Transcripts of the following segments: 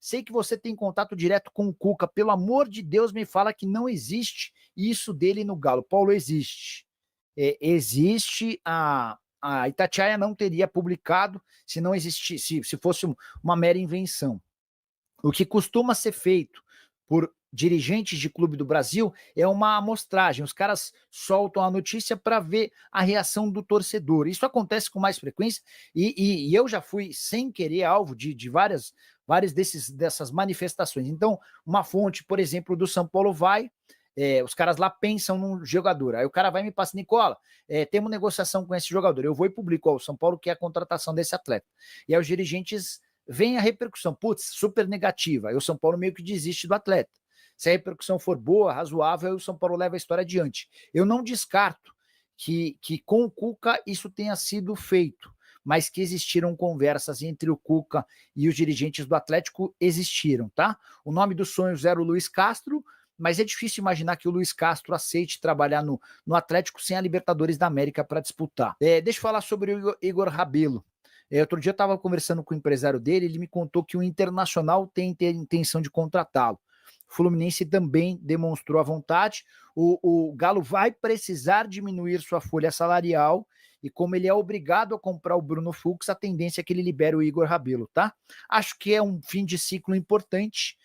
sei que você tem contato direto com o Cuca, pelo amor de Deus, me fala que não existe isso dele no Galo. Paulo, existe. Existe, a Itatiaia não teria publicado se não existisse, se fosse uma mera invenção. O que costuma ser feito por dirigentes de clube do Brasil é uma amostragem. Os caras soltam a notícia para ver a reação do torcedor. Isso acontece com mais frequência e eu já fui, sem querer, alvo de várias dessas manifestações. Então, uma fonte, por exemplo, do São Paulo vai, os caras lá pensam num jogador. Aí o cara vai e me passa, Nicola, temos negociação com esse jogador. Eu vou e publico, o São Paulo quer a contratação desse atleta. E aí os dirigentes vem a repercussão, putz, super negativa. Aí o São Paulo meio que desiste do atleta. Se a repercussão for boa, razoável, aí o São Paulo leva a história adiante. Eu não descarto que com o Cuca isso tenha sido feito, mas que existiram conversas entre o Cuca e os dirigentes do Atlético, existiram, tá? O nome dos sonhos era o Luiz Castro, mas é difícil imaginar que o Luiz Castro aceite trabalhar no Atlético sem a Libertadores da América para disputar. Deixa eu falar sobre o Igor Rabelo. Outro dia eu estava conversando com o empresário dele, ele me contou que o Internacional tem intenção de contratá-lo. O Fluminense também demonstrou a vontade. O Galo vai precisar diminuir sua folha salarial e como ele é obrigado a comprar o Bruno Fux, a tendência é que ele libere o Igor Rabelo, tá? Acho que é um fim de ciclo importante.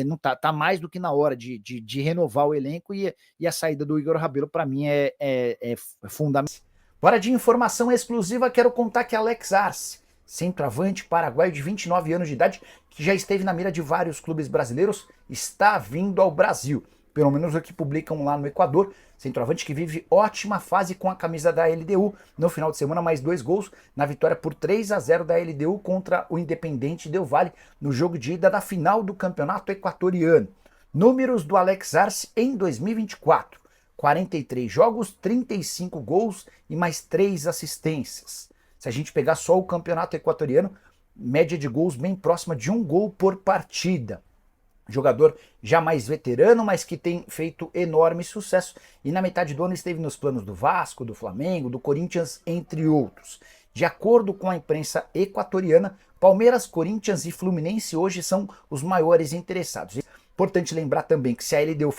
Não tá mais do que na hora de renovar o elenco e a saída do Igor Rabelo, para mim, é fundamental. Bora de informação exclusiva, quero contar que Alex Arce, centroavante paraguaio de 29 anos de idade, que já esteve na mira de vários clubes brasileiros, está vindo ao Brasil. Pelo menos o que publicam lá no Equador. Centroavante que vive ótima fase com a camisa da LDU. No final de semana, mais 2 gols na vitória por 3-0 da LDU contra o Independente Del Valle no jogo de ida da final do campeonato equatoriano. Números do Alex Arce em 2024. 43 jogos, 35 gols e mais 3 assistências. Se a gente pegar só o campeonato equatoriano, média de gols bem próxima de 1 gol por partida. Jogador já mais veterano, mas que tem feito enorme sucesso. E na metade do ano esteve nos planos do Vasco, do Flamengo, do Corinthians, entre outros. De acordo com a imprensa equatoriana, Palmeiras, Corinthians e Fluminense hoje são os maiores interessados. Importante lembrar também que se a LDU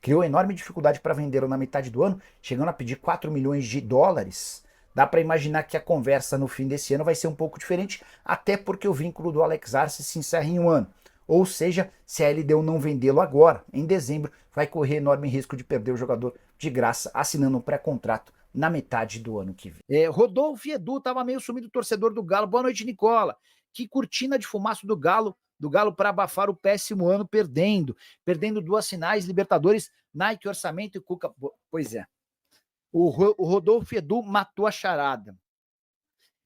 criou enorme dificuldade para vendê-lo na metade do ano, chegando a pedir 4 milhões de dólares, dá para imaginar que a conversa no fim desse ano vai ser um pouco diferente, até porque o vínculo do Alex Arce se encerra em 1 ano. Ou seja, se a LDU não vendê-lo agora, em dezembro, vai correr enorme risco de perder o jogador de graça, assinando um pré-contrato na metade do ano que vem. Rodolfo Edu estava meio sumido, torcedor do Galo. Boa noite, Nicola. Que cortina de fumaça do Galo para abafar o péssimo ano, perdendo 2 finais, Libertadores, Nike, orçamento e Cuca. Pois é. O Rodolfo Edu matou a charada.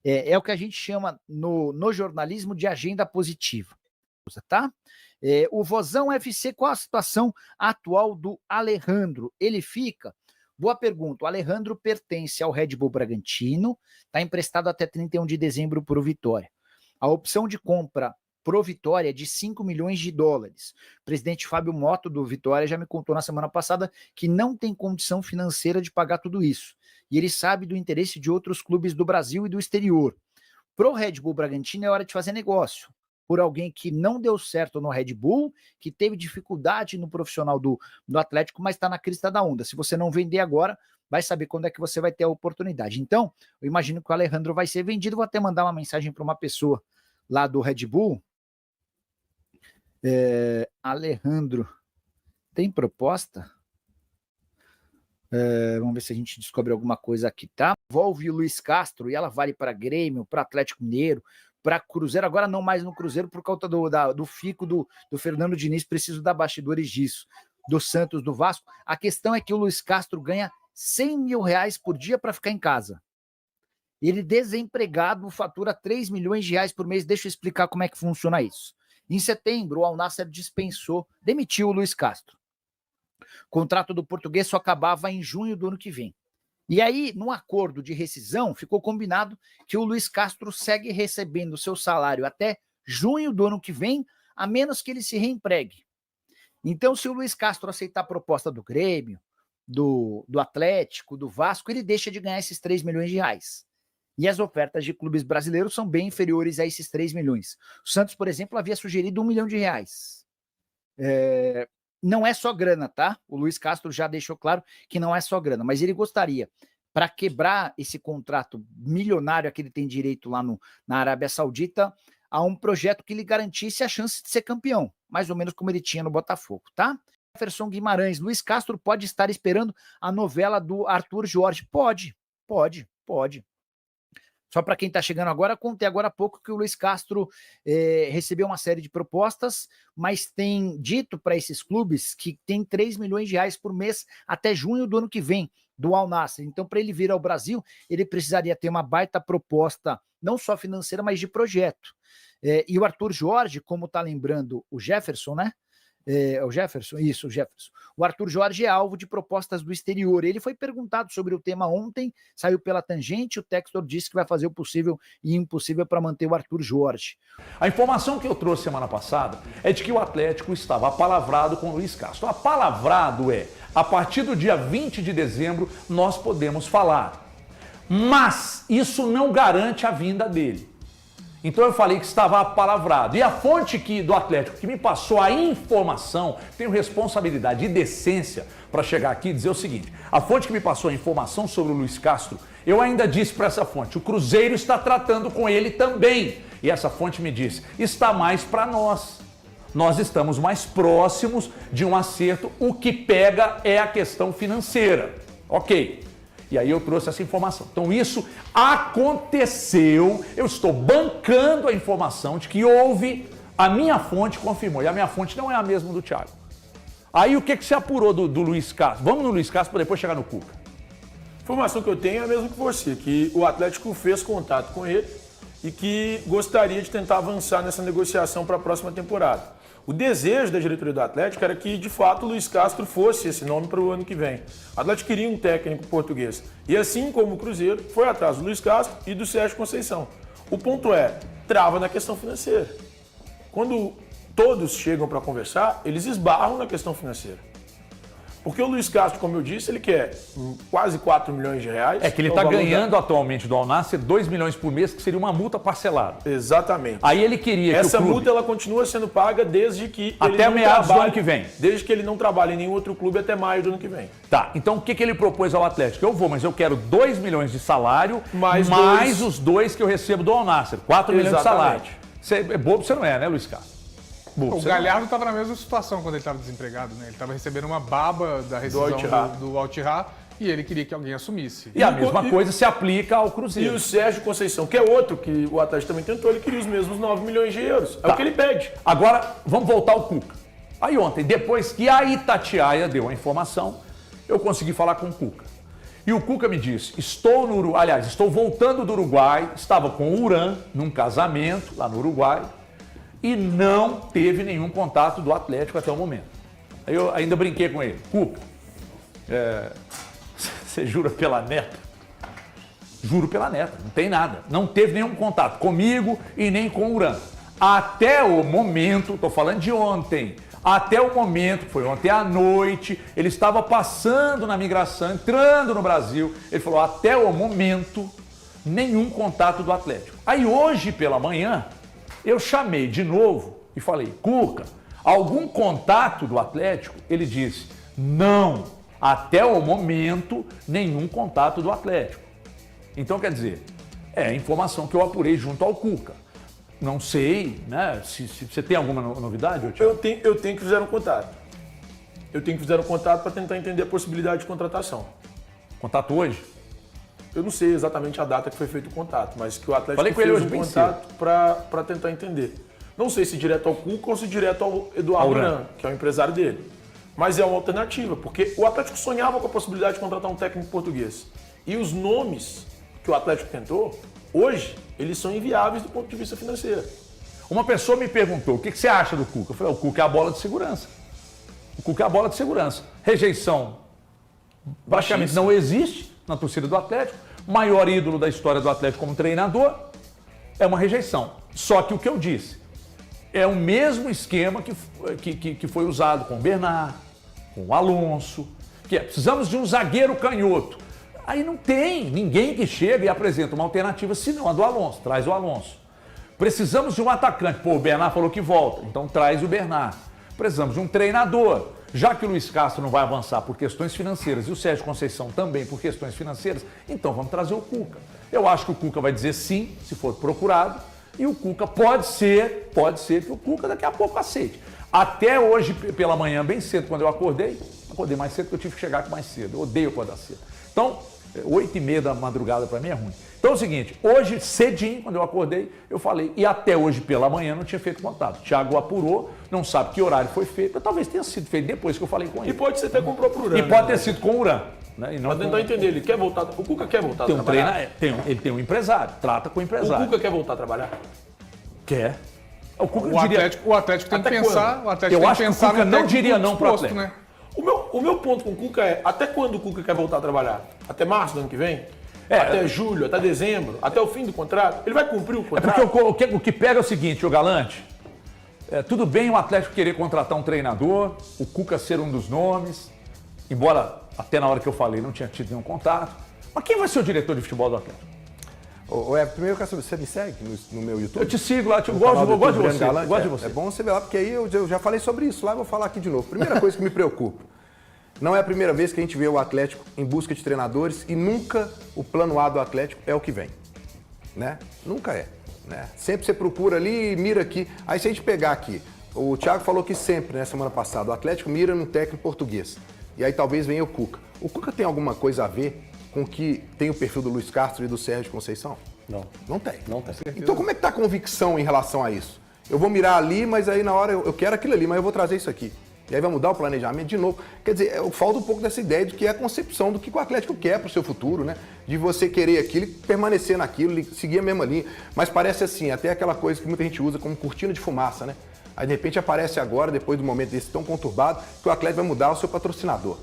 É o que a gente chama no jornalismo de agenda positiva. Tá? O Vozão FC, qual a situação atual do Alejandro? Ele fica? Boa pergunta. O Alejandro pertence ao Red Bull Bragantino, está emprestado até 31 de dezembro para o Vitória. A opção de compra pro Vitória é de 5 milhões de dólares. O presidente Fábio Motto do Vitória já me contou na semana passada que não tem condição financeira de pagar tudo isso. E ele sabe do interesse de outros clubes do Brasil e do exterior. Pro Red Bull Bragantino é hora de fazer negócio. Por alguém que não deu certo no Red Bull, que teve dificuldade no profissional do Atlético, mas está na crista da onda. Se você não vender agora, vai saber quando é que você vai ter a oportunidade. Então, eu imagino que o Alejandro vai ser vendido. Vou até mandar uma mensagem para uma pessoa lá do Red Bull. Alejandro, tem proposta? Vamos ver se a gente descobre alguma coisa aqui, tá? Envolve o Luiz Castro e ela vale para Grêmio, para Atlético Mineiro, para Cruzeiro, agora não mais no Cruzeiro por causa do fico do Fernando Diniz, preciso dar bastidores disso, do Santos, do Vasco. A questão é que o Luiz Castro ganha 100 mil reais por dia para ficar em casa. Ele desempregado fatura 3 milhões de reais por mês. Deixa eu explicar como é que funciona isso. Em setembro, o Al Nassr demitiu o Luiz Castro. O contrato do português só acabava em junho do ano que vem. E aí, num acordo de rescisão, ficou combinado que o Luiz Castro segue recebendo seu salário até junho do ano que vem, a menos que ele se reempregue. Então, se o Luiz Castro aceitar a proposta do Grêmio, do Atlético, do Vasco, ele deixa de ganhar esses 3 milhões de reais. E as ofertas de clubes brasileiros são bem inferiores a esses 3 milhões. O Santos, por exemplo, havia sugerido R$1 milhão. Não é só grana, tá? O Luiz Castro já deixou claro que não é só grana, mas ele gostaria, para quebrar esse contrato milionário a que ele tem direito lá na Arábia Saudita, a um projeto que lhe garantisse a chance de ser campeão, mais ou menos como ele tinha no Botafogo, tá? Jefferson Guimarães, Luiz Castro pode estar esperando a novela do Arthur Jorge? Pode. Só para quem está chegando agora, contei agora há pouco que o Luiz Castro recebeu uma série de propostas, mas tem dito para esses clubes que tem R$3 milhões por mês até junho do ano que vem, do Al Nassr. Então, para ele vir ao Brasil, ele precisaria ter uma baita proposta, não só financeira, mas de projeto. E o Arthur Jorge, como está lembrando o Jefferson, né? O Jefferson. O Arthur Jorge é alvo de propostas do exterior. Ele foi perguntado sobre o tema ontem, saiu pela tangente, o Textor disse que vai fazer o possível e impossível para manter o Arthur Jorge. A informação que eu trouxe semana passada é de que o Atlético estava apalavrado com o Luiz Castro. Apalavrado a partir do dia 20 de dezembro nós podemos falar. Mas isso não garante a vinda dele. Então eu falei que estava apalavrado. E a fonte do Atlético que me passou a informação, tenho responsabilidade e decência para chegar aqui e dizer o seguinte: a fonte que me passou a informação sobre o Luiz Castro, eu ainda disse para essa fonte, o Cruzeiro está tratando com ele também. E essa fonte me disse, está mais para nós. Nós estamos mais próximos de um acerto, o que pega é a questão financeira. Ok. E aí eu trouxe essa informação. Então isso aconteceu, eu estou bancando a informação de que houve, a minha fonte confirmou, e a minha fonte não é a mesma do Thiago. Aí o que se apurou do Luiz Castro? Vamos no Luiz Castro para depois chegar no Cuca. A informação que eu tenho é a mesma que você, que o Atlético fez contato com ele e que gostaria de tentar avançar nessa negociação para a próxima temporada. O desejo da diretoria do Atlético era que, de fato, o Luiz Castro fosse esse nome para o ano que vem. O Atlético queria um técnico português. E assim como o Cruzeiro, foi atrás do Luiz Castro e do Sérgio Conceição. O ponto trava na questão financeira. Quando todos chegam para conversar, eles esbarram na questão financeira. Porque o Luiz Castro, como eu disse, ele quer quase R$4 milhões. É que ele está ganhando atualmente do Al Nassr 2 milhões por mês, que seria uma multa parcelada. Exatamente. Aí ele queria que essa o clube... multa ela continua sendo paga desde que até meados do ano que vem. Desde que ele não trabalhe em nenhum outro clube até maio do ano que vem. Tá, então o que ele propôs ao Atlético? Eu vou, mas eu quero 2 milhões de salário, mais os 2 que eu recebo do Al Nassr. 4 milhões de salário. Você é bobo, você não é, né, Luiz Castro? O Galhardo estava na mesma situação quando ele estava desempregado, né? Ele estava recebendo uma baba da rescisão do Al-Ittihad e ele queria que alguém assumisse. E a mesma coisa se aplica ao Cruzeiro. E o Sérgio Conceição, que é outro que o Atlético também tentou, ele queria os mesmos 9 milhões de euros. É o que ele pede. Agora, vamos voltar ao Cuca. Aí ontem, depois que a Itatiaia deu a informação, eu consegui falar com o Cuca. E o Cuca me disse, estou voltando do Uruguai, estava com o Uran num casamento lá no Uruguai, e não teve nenhum contato do Atlético até o momento. Aí eu ainda brinquei com ele. Cuca, você jura pela neta? Juro pela neta, não tem nada. Não teve nenhum contato comigo e nem com o Uran. Até o momento, estou falando de ontem, até o momento, foi ontem à noite, ele estava passando na migração, entrando no Brasil, ele falou, até o momento, nenhum contato do Atlético. Aí hoje pela manhã, eu chamei de novo e falei, Cuca, algum contato do Atlético? Ele disse, não, até o momento, nenhum contato do Atlético. Então, quer dizer, é a informação que eu apurei junto ao Cuca. Não sei, né, se você tem alguma novidade, Thiago? Eu tenho que fizer um contato. Eu tenho que fazer um contato para tentar entender a possibilidade de contratação. Contato hoje? Eu não sei exatamente a data que foi feito o contato, mas que o Atlético Falei com ele fez hoje um contato para tentar entender. Não sei se direto ao Cuca ou se direto ao Eduardo Uran, que é o empresário dele. Mas é uma alternativa, porque o Atlético sonhava com a possibilidade de contratar um técnico português. E os nomes que o Atlético tentou, hoje, eles são inviáveis do ponto de vista financeiro. Uma pessoa me perguntou, o que você acha do Cuca? Eu falei, o Cuca é a bola de segurança. O Cuca é a bola de segurança. Rejeição praticamente não existe na torcida do Atlético. Maior ídolo da história do Atlético como treinador, é uma rejeição. Só que o que eu disse, é o mesmo esquema que foi usado com o Bernard, com o Alonso, que precisamos de um zagueiro canhoto. Aí não tem ninguém que chega e apresenta uma alternativa senão a do Alonso, traz o Alonso. Precisamos de um atacante, pô, o Bernard falou que volta, então traz o Bernard. Precisamos de um treinador, já que o Luiz Castro não vai avançar por questões financeiras e o Sérgio Conceição também por questões financeiras, então vamos trazer o Cuca. Eu acho que o Cuca vai dizer sim, se for procurado, e o Cuca pode ser que o Cuca daqui a pouco aceite. Até hoje, pela manhã, bem cedo, quando eu acordei mais cedo porque eu tive que chegar mais cedo, eu odeio acordar cedo. Então, 8h30 da madrugada para mim é ruim. Então é o seguinte, hoje cedinho, quando eu acordei, eu falei, e até hoje pela manhã não tinha feito contato. O Thiago apurou, não sabe que horário foi feito, mas talvez tenha sido feito depois que eu falei com ele. E pode ser até com o próprio Uran. E pode ter sido com o Uran. Né? E não pra tentar entender, ele quer voltar, o Cuca quer voltar a trabalhar? Ele tem um empresário, trata com o empresário. O Cuca quer voltar a trabalhar? Quer. O Atlético tem que pensar, o Atlético eu tem acho que pensar que o Cuca no não técnico diria não pro disposto, Atlético. né? O meu ponto com o Cuca é, até quando o Cuca quer voltar a trabalhar? Até março do ano que vem? Até julho, até dezembro, até o fim do contrato? Ele vai cumprir o contrato? Porque o que pega é o seguinte, o Galante, tudo bem o Atlético querer contratar um treinador, o Cuca ser um dos nomes, embora até na hora que eu falei não tinha tido nenhum contato, mas quem vai ser o diretor de futebol do Atlético? Primeiro eu quero saber, você me segue no meu YouTube? Eu te sigo lá, eu gosto de você. É bom você ver lá, porque aí eu já falei sobre isso lá, eu vou falar aqui de novo. Primeira coisa que me preocupa, não é a primeira vez que a gente vê o Atlético em busca de treinadores e nunca o plano A do Atlético é o que vem, né? Nunca é, né? Sempre você procura ali e mira aqui. Aí se a gente pegar aqui, o Thiago falou que sempre, né, semana passada, o Atlético mira num técnico português. E aí talvez venha o Cuca. O Cuca tem alguma coisa a ver com que tem o perfil do Luiz Castro e do Sérgio Conceição? Não. Não tem. Não tem. Então como é que tá a convicção em relação a isso? Eu vou mirar ali, mas aí na hora eu quero aquilo ali, mas eu vou trazer isso aqui. E aí vai mudar o planejamento de novo. Quer dizer, falta um pouco dessa ideia de que é a concepção do que o Atlético quer para o seu futuro, né? De você querer aquilo e permanecer naquilo, seguir a mesma linha. Mas parece assim, até aquela coisa que muita gente usa como cortina de fumaça, né? Aí de repente aparece agora, depois do momento desse tão conturbado, que o Atlético vai mudar o seu patrocinador.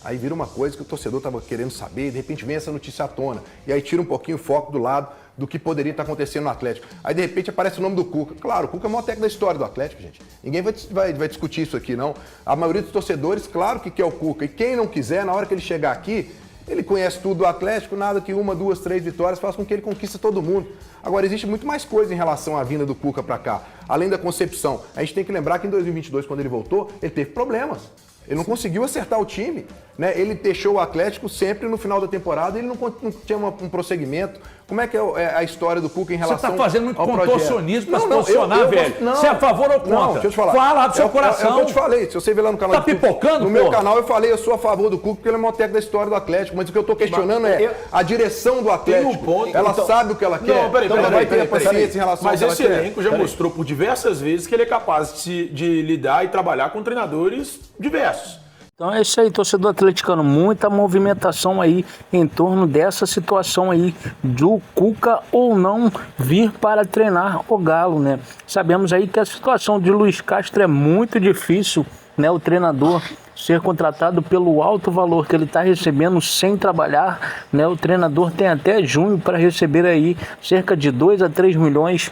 Aí vira uma coisa que o torcedor estava querendo saber, e de repente vem essa notícia à tona. E aí tira um pouquinho o foco do lado do que poderia estar acontecendo no Atlético. Aí de repente aparece o nome do Cuca. Claro, o Cuca é o maior técnico da história do Atlético, gente. Ninguém vai discutir isso aqui, não. A maioria dos torcedores, claro que quer o Cuca. E quem não quiser, na hora que ele chegar aqui, ele conhece tudo do Atlético, nada que 1, 2, 3 vitórias faça com que ele conquista todo mundo. Agora, existe muito mais coisa em relação à vinda do Cuca para cá. Além da concepção. A gente tem que lembrar que em 2022, quando ele voltou, ele teve problemas. Ele não conseguiu acertar o time, né? Ele deixou o Atlético sempre no final da temporada, ele não tinha um prosseguimento. Como é que é a história do Cuca em relação ao projeto? Você está fazendo muito contorcionismo para se posicionar, velho. Você é a favor ou contra? Não, deixa eu te falar. Fala do seu coração. É o que eu te falei. Se você ver lá no canal tá pipocando, no meu canal eu falei, eu sou a favor do Cuca porque ele é o maior técnico da história do Atlético. Mas o que eu estou questionando a direção do Atlético. Ela sabe o que ela quer. Não, peraí, ela vai ter paciência em relação mas ao que esse ela quer. elenco já mostrou por diversas vezes que ele é capaz de lidar e trabalhar com treinadores diversos. Então é isso aí, torcedor atleticano, muita movimentação aí em torno dessa situação aí do Cuca ou não vir para treinar o Galo, né? Sabemos aí que a situação de Luiz Castro é muito difícil, né? O treinador ser contratado pelo alto valor que ele está recebendo sem trabalhar, né? O treinador tem até junho para receber aí cerca de 2 a 3 milhões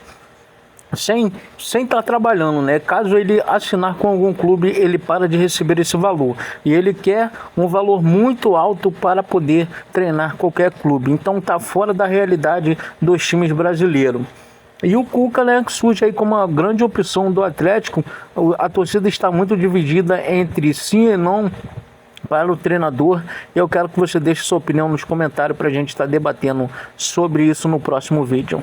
sem estar trabalhando, né? Caso ele assinar com algum clube, ele para de receber esse valor. E ele quer um valor muito alto para poder treinar qualquer clube. Então tá fora da realidade dos times brasileiros. E o Cuca, né, surge aí como uma grande opção do Atlético. A torcida está muito dividida entre sim e não para o treinador. Eu quero que você deixe sua opinião nos comentários para a gente estar debatendo sobre isso no próximo vídeo.